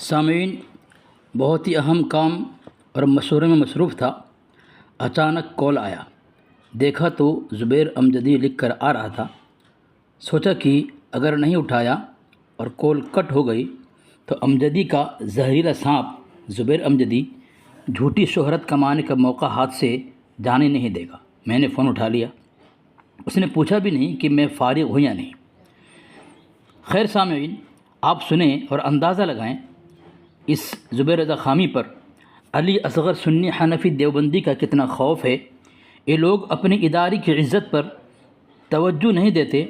سامعین، بہت ہی اہم کام اور مشورے میں مصروف تھا۔ اچانک کال آیا، دیکھا تو زبیر امجدی لکھ کر آ رہا تھا۔ سوچا کہ اگر نہیں اٹھایا اور کال کٹ ہو گئی تو امجدی کا زہریلا سانپ زبیر امجدی جھوٹی شہرت کمانے کا موقع ہاتھ سے جانے نہیں دے گا۔ میں نے فون اٹھا لیا۔ اس نے پوچھا بھی نہیں کہ میں فارغ ہوں یا نہیں۔ خیر سامعین، آپ سنیں اور اندازہ لگائیں اس زبیر رضا خامی پر علی اصغر سنی حنفی دیوبندی کا کتنا خوف ہے۔ یہ لوگ اپنی ادارے کی عزت پر توجہ نہیں دیتے،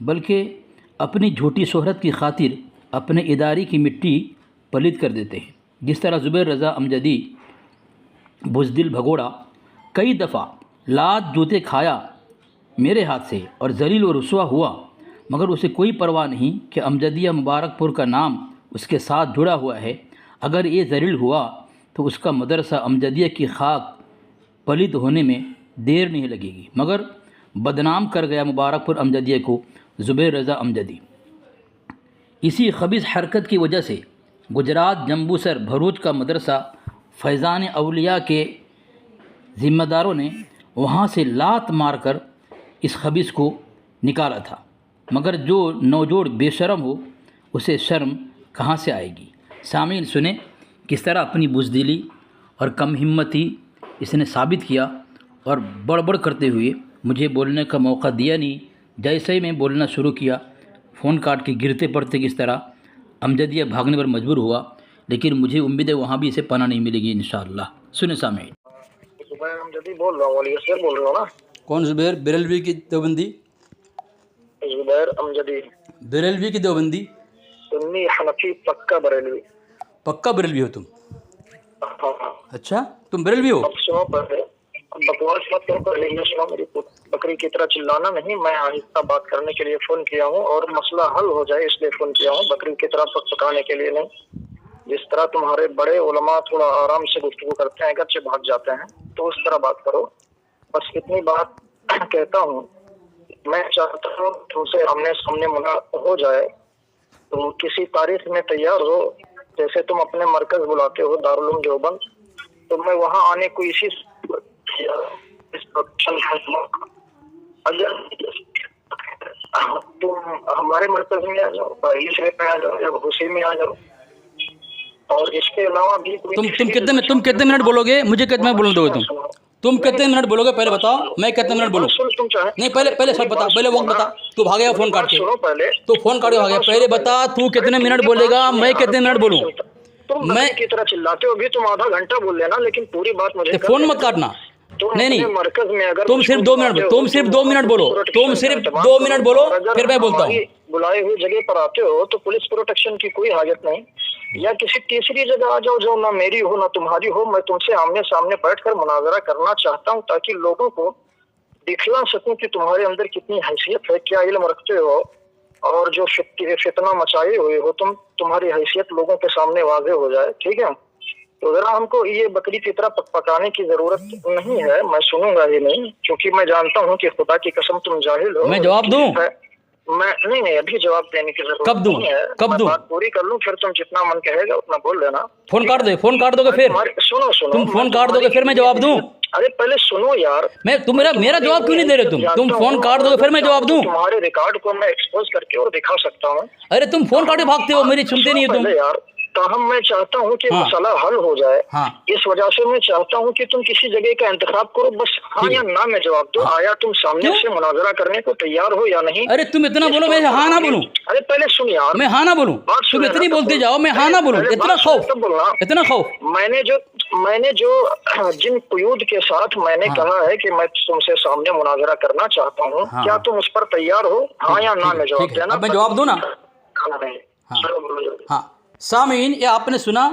بلکہ اپنی جھوٹی شہرت کی خاطر اپنے ادارے کی مٹی پلید کر دیتے ہیں۔ جس طرح زبیر رضا امجدی بزدل بھگوڑا کئی دفعہ لات جوتے کھایا میرے ہاتھ سے اور ذلیل و رسوا ہوا، مگر اسے کوئی پرواہ نہیں کہ امجدیہ مبارک پور کا نام اس کے ساتھ جڑا ہوا ہے۔ اگر یہ ذلیل ہوا تو اس کا مدرسہ امجدیہ کی خاک پلید ہونے میں دیر نہیں لگے گی، مگر بدنام کر گیا مبارک پور امجدیہ کو زبیر رضا امجدی۔ اسی خبیث حرکت کی وجہ سے گجرات جمبوسر بھروچ کا مدرسہ فیضان اولیاء کے ذمہ داروں نے وہاں سے لات مار کر اس خبیث کو نکالا تھا، مگر جو نوجوڑ بے شرم ہو اسے شرم کہاں سے آئے گی۔ سامعین سنیں کس طرح اپنی بزدلی اور کم ہمتی اس نے ثابت کیا اور بڑبڑ کرتے ہوئے مجھے بولنے کا موقع دیا نہیں۔ جیسے ہی میں بولنا شروع کیا، فون کاٹ کے گرتے پڑتے کس طرح امجدیہ بھاگنے پر مجبور ہوا، لیکن مجھے امید ہے وہاں بھی اسے پناہ نہیں ملے گی انشاءاللہ۔ سنیں سامعین۔ زبیر امجدی بول رہا ہوں، علی اصغر بول رہا ہوں نا۔ کون زبیر؟ بریلوی کی دیوبندی؟ زبیر امجدی بریلوی کی دیوبندی؟ سنی حنفی پکا بریلوی۔ پکا بریلوی ہو تم؟ ہاں۔ اچھا تم بریلوی ہو؟ اب سنو، پہلے بکواس مت کرو، پہلے یہ سنو، میری بکری کی طرح چلانا نہیں۔ میں آہستہ بات کرنے کے لیے فون کیا ہوں اور مسئلہ حل ہو جائے اس لیے فون کیا ہوں، بکری کی طرح پکانے کے لیے نہیں۔ جس طرح تمہارے بڑے علماء تھوڑا آرام سے گفتگو کرتے ہیں، اگرچہ بھاگ جاتے ہیں، تو اس طرح بات کرو۔ بس اتنی بات کہتا ہوں، میں چاہتا ہوں تم سے آمنے سامنے ملاقات ہو جائے تو کسی تاریخ میں تیار ہو، جیسے تم اپنے مرکز بلاتے ہو دارالعلوم دیوبند، تو میں وہاں آنے کو اسی اگر تم ہمارے مرکز میں آ جاؤ، بائیس میں آ جاؤ یا بھوسی میں آ جاؤ، اور اس کے علاوہ بھی تم کتنے منٹ بولو گے؟ مجھے کتنے منٹ بولنے دو گے تم کتنے منٹ بولو گے پہلے بتاؤ، میں کتنے منٹ بولوں؟ نہیں پہلے سب بتا، پہلے وقت بتا۔ تو بھاگے گا فون کاٹ کے، تو فون کاٹ کے بھاگے، پہلے بتا تو کتنے منٹ بولے گا، میں کتنے منٹ بولوں؟ میں کی طرح چلاتے ہو بھی، تم آدھا گھنٹہ بول لینا، لیکن پوری بات مجھے فون مت کاٹنا۔ نہیں مرکز میں اگر تم صرف 2 منٹ، تم صرف 2 منٹ بولو، تم صرف 2 منٹ بولو، پھر میں بولتا ہوں۔ بلائے ہوئی جگہ پر آتے ہو تو پولیس پروٹیکشن کی کوئی حاجت نہیں، یا کسی تیسری جگہ آ جاؤ جو نہ میری ہو نہ تمہاری ہو۔ میں تم سے آمنے سامنے بیٹھ کر مناظرہ کرنا چاہتا ہوں تاکہ لوگوں کو دکھلا سکوں کہ تمہارے اندر کتنی حیثیت ہے، کیا علم رکھتے ہو، اور جو فتنہ مچائے ہوئے ہو تمہاری حیثیت لوگوں کے سامنے واضح ہو جائے، ٹھیک ہے؟ تو ذرا ہم کو یہ بکری کی طرح پکانے کی ضرورت نہیں ہے، میں سنوں گا ہی نہیں، کیونکہ میں جانتا ہوں کہ خدا کی قسم تم جاہل ہو۔ میں جواب دوں؟ میں نہیں، ابھی جواب دینے کی ضرورت نہیں ہے، کب دوں؟ بات پوری کر لوں، پھر تم جتنا من کہے گا اتنا بول لینا۔ فون کاٹ دے، فون کاٹ دو گے پھر؟ سنو تم فون کاٹ دو گے پھر میں جواب دوں؟ ارے پہلے سنو یار، تم میرا جواب کیوں نہیں دے رہے؟ تم فون کاٹ دو گے پھر میں جواب دوں؟ تمہارے ریکارڈ کو میں ایکسپوز کر کے اور دکھا سکتا ہوں۔ ارے تم فون کاٹ کے بھاگتے ہو، میری سنتے نہیں ہو تم یار۔ تاہم میں چاہتا ہوں کہ مسئلہ حل ہو جائے، اس وجہ سے میں چاہتا ہوں کہ تم کسی جگہ کا انتخاب کرو، بس ہاں یا نہ میں جواب دو۔ آیا تم سامنے سے مناظرہ کرنے کو تیار ہو یا نہیں؟ ارے تم اتنا بولو میں ہاں نہ بولوں؟ ارے پہلے سن یار، میں ہاں نہ بولوں؟ تم اتنی بولتے جاؤ، میں ہاں نہ بولوں؟ اتنا خوف، اتنا خوف؟ میں نے جو جن قیود کے ساتھ میں نے کہا ہے کہ میں تم سے سامنے مناظرہ کرنا چاہتا ہوں، کیا تم اس پر تیار ہو؟ ہاں یا نہ میں جواب دینا۔ میں جواب دوں نا؟ ہاں سامعین، یہ آپ نے سنا،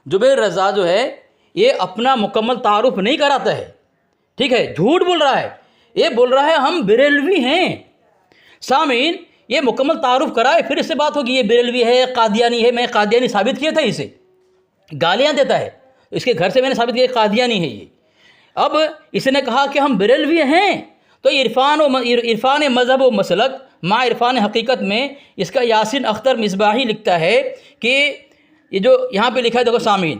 زبیر رضا جو ہے یہ اپنا مکمل تعارف نہیں کراتا ہے، ٹھیک ہے؟ جھوٹ بول رہا ہے، یہ بول رہا ہے ہم بریلوی ہیں۔ سامعین یہ مکمل تعارف کرائے پھر اس سے بات ہوگی، یہ بریلوی ہے، قادیانی ہے۔ میں قادیانی ثابت کیا تھا، اسے گالیاں دیتا ہے، اس کے گھر سے میں نے ثابت کیا قادیانی ہے یہ۔ اب اس نے کہا کہ ہم بریلوی ہیں، تو عرفان مذہب و مسلک مع عرفان حقیقت میں اس کا یاسین اختر مصباحی لکھتا ہے کہ یہ جو یہاں پہ لکھا ہے دیکھو سامعین،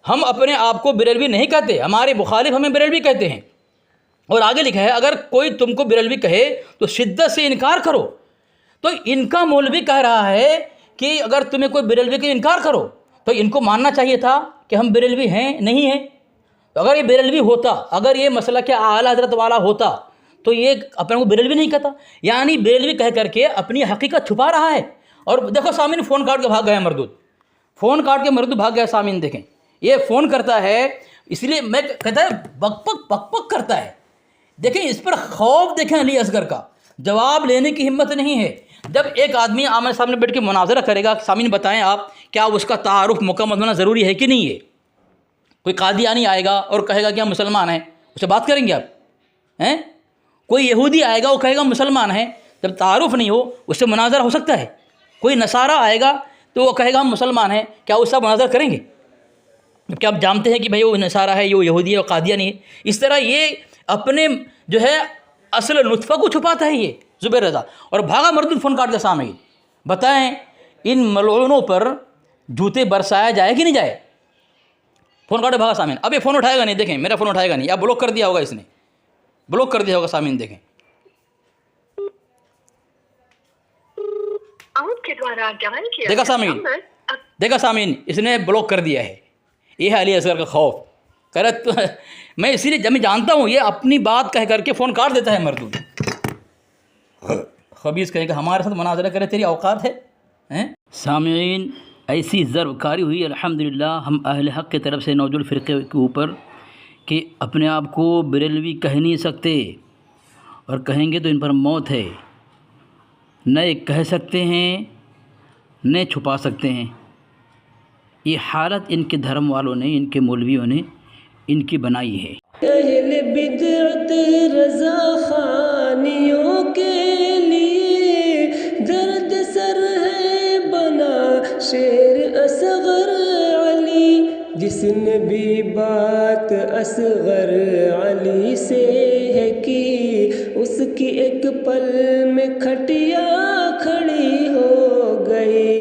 ہم اپنے آپ کو بریلوی نہیں کہتے، ہمارے مخالف ہمیں بریلوی کہتے ہیں۔ اور آگے لکھا ہے اگر کوئی تم کو بریلوی کہے تو شدت سے انکار کرو۔ تو ان کا مولوی کہہ رہا ہے کہ اگر تمہیں کوئی بریلوی کا انکار کرو تو ان کو ماننا چاہیے تھا کہ ہم بریلوی ہیں نہیں ہیں۔ تو اگر یہ بریلوی ہوتا، اگر یہ مسئلہ کہ اعلیٰ حضرت والا ہوتا تو یہ اپنے کو بریلوی نہیں کہتا، یعنی بریلوی کہہ کر کے اپنی حقیقت چھپا رہا ہے۔ اور دیکھو سامعین، فون کاٹ کے بھاگ گیا مردود، فون کاٹ کے مردود بھاگ گیا۔ سامعین دیکھیں، یہ فون کرتا ہے، اس لیے میں کہتا ہے بک پک بک پک کرتا ہے۔ دیکھیں اس پر خوف، دیکھیں علی اصغر کا جواب لینے کی ہمت نہیں ہے۔ جب ایک آدمی آمنے سامنے بیٹھ کے مناظرہ کرے گا، سامعین بتائیں آپ کیا اس کا تعارف مکمل ہونا ضروری ہے کہ نہیں ہے؟ کوئی قادیانی آئے گا اور کہے گا کہ ہم مسلمان ہیں، اس سے بات کریں گے آپ؟ کوئی یہودی آئے گا وہ کہے گا مسلمان ہیں، جب تعارف نہیں ہو اس سے مناظرہ ہو سکتا ہے؟ کوئی نصارہ آئے گا تو وہ کہے گا ہم مسلمان ہیں، کیا اس سے مناظرہ کریں گے؟ جبکہ آپ جانتے ہیں کہ بھائی وہ نصارہ ہے، یہ یہودی ہے، وہ قادیانی ہے۔ اس طرح یہ اپنے جو ہے اصل نطفہ کو چھپاتا ہے یہ زبیر رضا، اور بھاگا مردود فون کاٹ دیا۔ سامعین بتائیں ان ملعونوں پر جوتے برسایا جائے کہ نہیں جائے؟ فون کاٹے بھاگا سامعین، اب یہ فون اٹھائے گا نہیں، دیکھیں میرا فون اٹھائے گا نہیں، اب بلاک کر دیا ہوگا، اس نے بلاک کر دیا ہوگا۔ سامعین دیکھیں، آپ کے دوارا ڈائل کیا دیکھا سامعین، دیکھا سامعین، اس نے بلاک کر دیا ہے۔ یہ ہے علی اصغر کا خوف۔ کہہ رہا میں اسی لیے جب میں جانتا ہوں یہ اپنی بات کہہ کر کے فون کاٹ دیتا ہے مردود۔ خبیث کہے کہ ہمارے ساتھ مناظرہ کرے، تیری اوقات ہے؟ سامعین ایسی ضرب کاری ہوئی الحمدللہ ہم اہل حق کی طرف سے نوجل فرقے کے اوپر کہ اپنے آپ کو بریلوی کہہ نہیں سکتے، اور کہیں گے تو ان پر موت ہے، نہ کہہ سکتے ہیں نہ چھپا سکتے ہیں۔ یہ حالت ان کے دھرم والوں نے، ان کے مولویوں نے ان کی بنائی ہے۔ اہل بدعت رضا خانیوں کے لیے درد سر ہے بنا شیر اصغر علی، جس نے بھی بات اصغر علی سے ہے کی، اس کی ایک پل میں کھٹیا